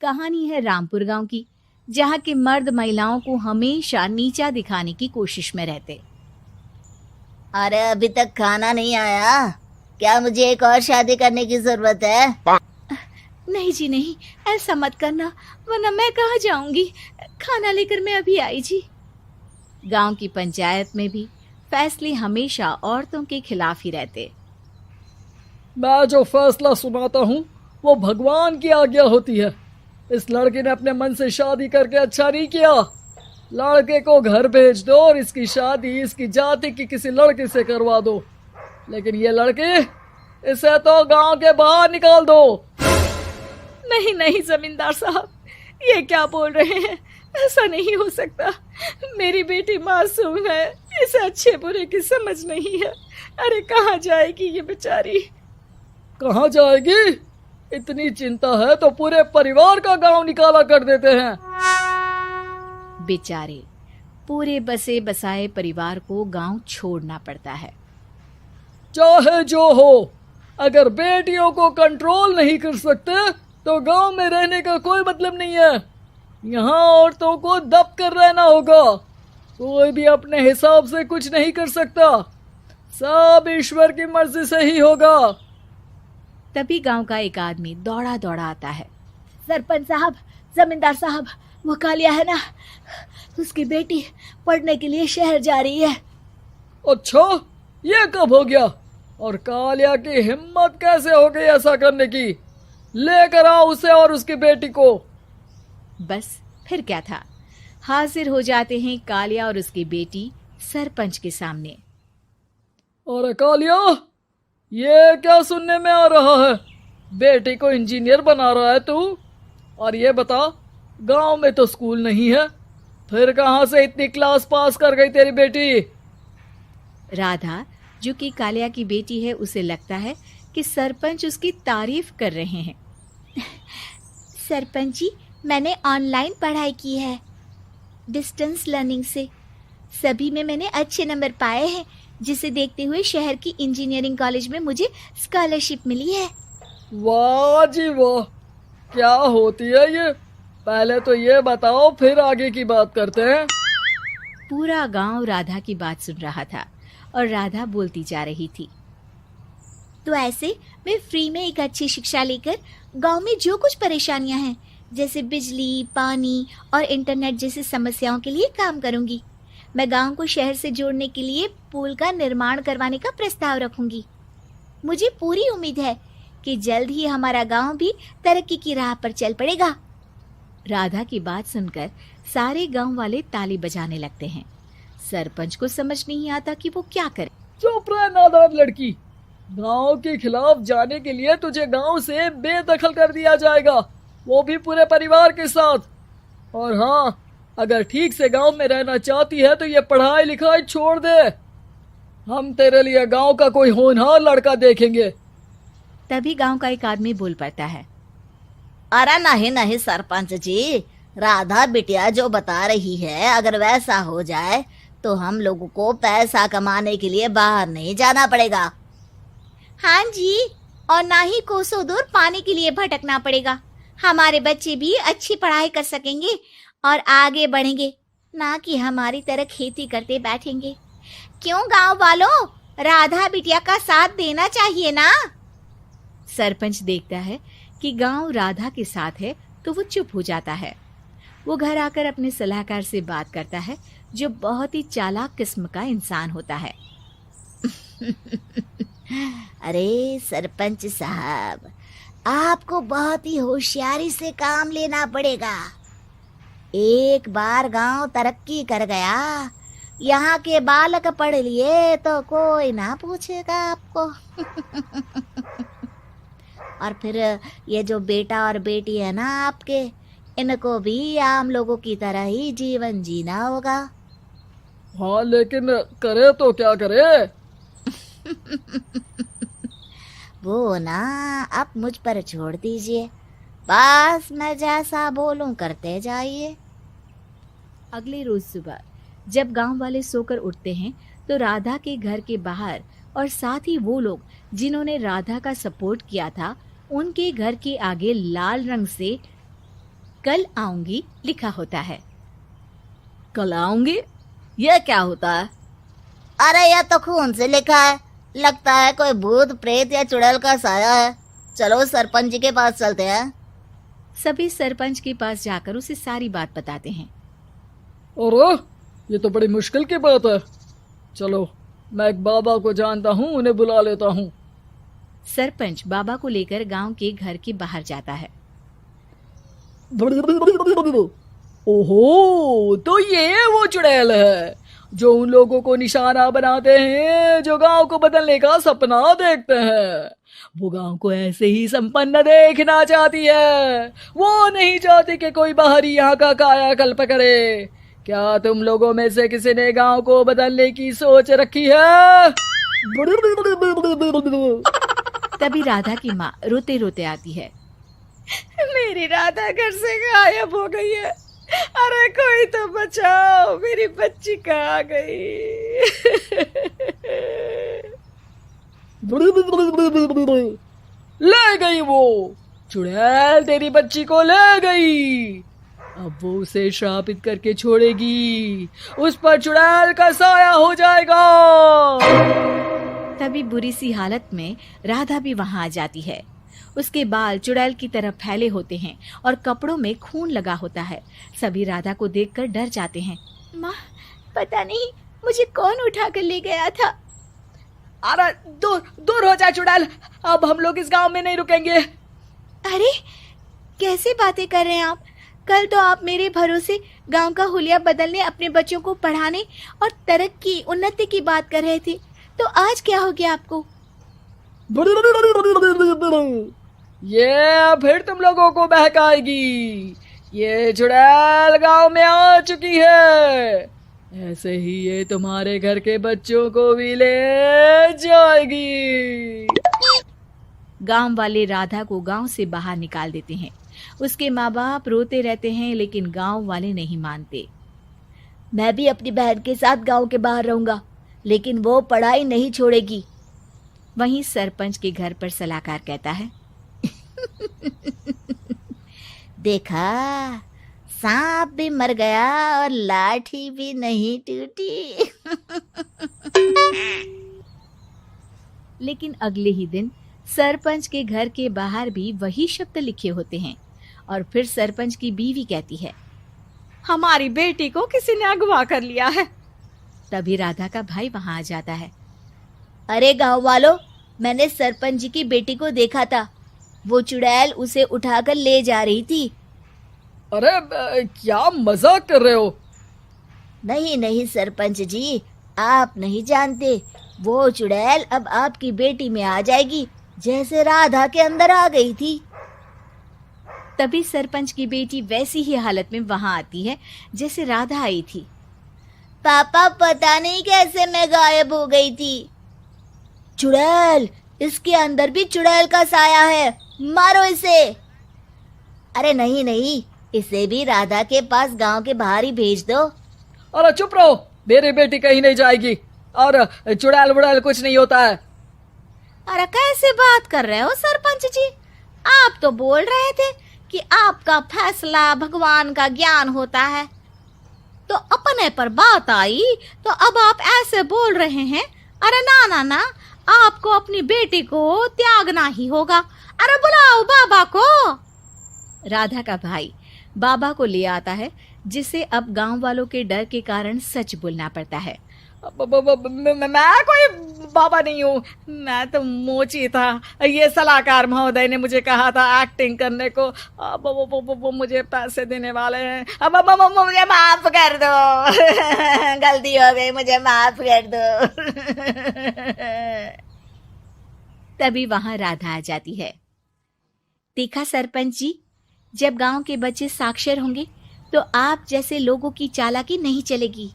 कहानी है रामपुर गांव की, जहां के मर्द महिलाओं को हमेशा नीचा दिखाने की कोशिश में रहते। अरे अभी तक खाना नहीं आया, क्या मुझे एक और शादी करने की जरूरत है? नहीं जी नहीं, ऐसा मत करना, वरना मैं कहाँ जाऊंगी। खाना लेकर मैं अभी आई जी। गांव की पंचायत में भी फैसले हमेशा औरतों के खिलाफ ही रहते। मैं जो फैसला सुनाता हूँ वो भगवान की आज्ञा होती है। इस लड़के ने अपने मन से शादी करके अच्छा नहीं किया। लड़के को घर भेज दो और इसकी शादी इसकी जाति की किसी लड़के से करवा दो, लेकिन ये लड़की, इसे तो गांव के बाहर निकाल दो। नहीं नहीं जमींदार साहब, ये क्या बोल रहे हैं? ऐसा नहीं हो सकता। मेरी बेटी मासूम है, इसे अच्छे बुरे की समझ नहीं है। अरे कहाँ जाएगी ये बेचारी? कहाँ जाएगी? इतनी चिंता है तो पूरे परिवार का गांव निकाला कर देते हैं। बेचारे पूरे बसे बसाए परिवार को गांव छोड़ना पड़ता है। चाहे जो हो, अगर बेटियों को कंट्रोल नहीं कर सकते तो गांव में रहने का कोई मतलब नहीं है। यहाँ औरतों को दब कर रहना होगा। कोई भी अपने हिसाब से कुछ नहीं कर सकता, सब ईश्वर की मर्जी से ही होगा। तभी गांव का एक आदमी दौड़ा दौड़ा आता है। सरपंच साहब, जमींदार साहब, वो कालिया है ना, उसकी बेटी पढ़ने के लिए शहर जा रही है। अच्छा, ये कब हो गया? और कालिया की हिम्मत कैसे हो गई ऐसा करने की? लेकर आओ उसे और उसकी बेटी को। बस फिर क्या था, हाजिर हो जाते हैं कालिया और उसकी बेटी सरपंच के सामने। और कालिया, ये क्या सुनने में आ रहा है? बेटी को इंजीनियर बना रहा है तू? और ये बता, गांव में तो स्कूल नहीं है, फिर कहां से इतनी क्लास पास कर गई तेरी बेटी? राधा, जो कि कालिया की बेटी है, उसे लगता है कि सरपंच उसकी तारीफ कर रहे हैं। सरपंच जी, मैंने ऑनलाइन पढ़ाई की है, डिस्टेंस लर्निंग से। सभी में मैंने अच्छे नंबर पाए हैं, जिसे देखते हुए शहर की इंजीनियरिंग कॉलेज में मुझे स्कॉलरशिप मिली है। वाह जी वाह, क्या होती है ये? पहले तो ये बताओ, फिर आगे की बात करते हैं। पूरा गांव राधा की बात सुन रहा था और राधा बोलती जा रही थी। तो ऐसे मैं फ्री में एक अच्छी शिक्षा लेकर गांव में जो कुछ परेशानियां हैं, जैसे बिजली, पानी और इंटरनेट जैसी समस्याओं के लिए काम करूंगी। मैं गांव को शहर से जोड़ने के लिए पुल का निर्माण करवाने का प्रस्ताव रखूंगी। मुझे पूरी उम्मीद है कि जल्द ही हमारा गांव भी तरक्की की राह पर चल पड़ेगा। राधा की बात सुनकर सारे गांव वाले ताली बजाने लगते हैं। सरपंच को समझ नहीं आता कि वो क्या करे। चुप रह नादान लड़की, गांव के खिलाफ जाने के लिए तुझे गांव से बेदखल कर दिया जाएगा, वो भी पूरे परिवार के साथ। और हाँ, अगर ठीक से गांव में रहना चाहती है तो ये पढ़ाई लिखाई छोड़ दे। हम तेरे लिए गांव का कोई होनहार लड़का देखेंगे। तभी गांव का एक आदमी बोल पड़ता है। अरे नहीं नहीं सरपंच जी, राधा बिटिया जो बता रही है, अगर वैसा हो जाए तो हम लोगों को पैसा कमाने के लिए बाहर नहीं जाना पड़ेगा। हाँ जी, और ना ही कोसों दूर पानी के लिए भटकना पड़ेगा। हमारे बच्चे भी अच्छी पढ़ाई कर सकेंगे और आगे बढ़ेंगे, ना कि हमारी तरह खेती करते बैठेंगे। क्यों गांव वालों, राधा बिटिया का साथ देना चाहिए ना। सरपंच देखता है कि गांव राधा के साथ है तो वो चुप हो जाता है। वो घर आकर अपने सलाहकार से बात करता है, जो बहुत ही चालाक किस्म का इंसान होता है। अरे सरपंच साहब, आपको बहुत ही होशियारी से काम लेना पड़ेगा। एक बार गांव तरक्की कर गया, यहाँ के बालक पढ़ लिए तो कोई ना पूछेगा आपको। और फिर ये जो बेटा और बेटी है ना आपके, इनको भी आम लोगों की तरह ही जीवन जीना होगा। हाँ, लेकिन करे तो क्या करे? वो ना आप मुझ पर छोड़ दीजिए, बस मैं जैसा बोलूं करते जाइए। अगले रोज सुबह जब गांव वाले सोकर उठते हैं तो राधा के घर के बाहर और साथ ही वो लोग जिन्होंने राधा का सपोर्ट किया था, उनके घर के आगे लाल रंग से कल आऊंगी लिखा होता है। कल आऊंगी, यह क्या होता है? अरे यह तो खून से लिखा है, लगता है कोई भूत प्रेत या चुड़ैल का साया है। चलो सरपंच जी के पास चलते हैं। सभी सरपंच के पास जाकर उसे सारी बात बताते हैं। अरे ये तो बड़ी मुश्किल की बात है। चलो मैं एक बाबा को जानता हूँ, उन्हें बुला लेता हूँ। सरपंच बाबा को लेकर गांव के घर के बाहर जाता है। ओहो, तो ये वो चुड़ैल है जो उन लोगों को निशाना बनाते हैं जो गांव को बदलने का सपना देखते हैं। वो गांव को ऐसे ही संपन्न देखना चाहती है, वो नहीं चाहती कि कोई बाहरी यहाँ का कायाकल्प करे। क्या तुम लोगों में से किसी ने गांव को बदलने की सोच रखी है? तभी राधा की माँ रोते रोते आती है। मेरी राधा घर से गायब हो गई है। अरे कोई तो बचाओ, मेरी बच्ची कहाँ गई? ले गई वो चुड़ैल, तेरी बच्ची को ले गई। अब वो उसे श्रापित करके छोड़ेगी, उस पर चुड़ैल का साया हो जाएगा। तभी बुरी सी हालत में राधा भी वहां आ जाती है। उसके बाल चुड़ैल की तरह फैले होते हैं और कपड़ों में खून लगा होता है। सभी राधा को देखकर डर जाते हैं। माँ, पता नहीं मुझे कौन उठा कर ले गया था। अरे दूर दूर हो जा चुड़ैल, अब हम लोग इस गांव में नहीं रुकेंगे। अरे कैसे बातें कर रहे हैं आप? कल तो आप मेरे भरोसे गांव का हुलिया बदलने, अपने बच्चों को पढ़ाने और तरक्की उन्नति की बात कर रहे थे, तो आज क्या हो गया आपको? ये फिर तुम लोगों को बहकाएगी। ये चुड़ैल गांव में आ चुकी है, ऐसे ही ये तुम्हारे घर के बच्चों को भी ले जाएगी। गांव वाले राधा को गांव से बाहर निकाल देते हैं। उसके माँ बाप रोते रहते हैं, लेकिन गांव वाले नहीं मानते। मैं भी अपनी बहन के साथ गांव के बाहर रहूंगा, लेकिन वो पढ़ाई नहीं छोड़ेगी। वहीं सरपंच के घर पर सलाहकार कहता है। देखा, सांप भी मर गया और लाठी भी नहीं टूटी। लेकिन अगले ही दिन सरपंच के घर के बाहर भी वही शब्द लिखे होते हैं। और फिर सरपंच की बीवी कहती है, हमारी बेटी को किसी ने अगवा कर लिया है। तभी राधा का भाई वहां आ जाता है। अरे गांव वालों, मैंने सरपंच जी की बेटी को देखा था। वो चुड़ैल उसे उठाकर ले जा रही थी। अरे क्या मजाक कर रहे हो? नहीं नहीं सरपंच जी, आप नहीं जानते। वो चुड़ैल अब आपकी बेटी में आ जाएगी, जैसे राधा के अंदर आ गई थी। तभी सरपंच की बेटी वैसी ही हालत में वहां आती है जैसे राधा आई थी। पापा, पता नहीं कैसे मैं गायब हो गई थी। चुड़ैल, इसके अंदर भी चुड़ैल का साया है, मारो इसे। अरे नहीं नहीं, इसे भी राधा के पास गांव के बाहर ही भेज दो। अरे चुप रहो, मेरी बेटी कहीं नहीं जाएगी और चुड़ैल बुड़ैल कुछ नहीं होता है। अरे कैसे बात कर रहे हो सरपंच जी? आप तो बोल रहे थे कि आपका फैसला भगवान का ज्ञान होता है, तो अपने पर बात आई तो अब आप ऐसे बोल रहे हैं। अरे ना ना ना, आपको अपनी बेटी को त्यागना ही होगा। अरे बुलाओ बाबा को। राधा का भाई बाबा को ले आता है, जिसे अब गांव वालों के डर के कारण सच बोलना पड़ता है। मैं कोई बाबा नहीं हूँ, मैं तो मोची था। ये सलाहकार महोदय ने मुझे कहा था एक्टिंग करने को। अब वो मुझे पैसे देने वाले हैं। अब मुझे माफ कर दो। गलती हो गई, मुझे माफ कर दो। तभी वहां राधा आ जाती है। देखा सरपंच जी, जब गांव के बच्चे साक्षर होंगे तो आप जैसे लोगों की चालाकी नहीं चलेगी।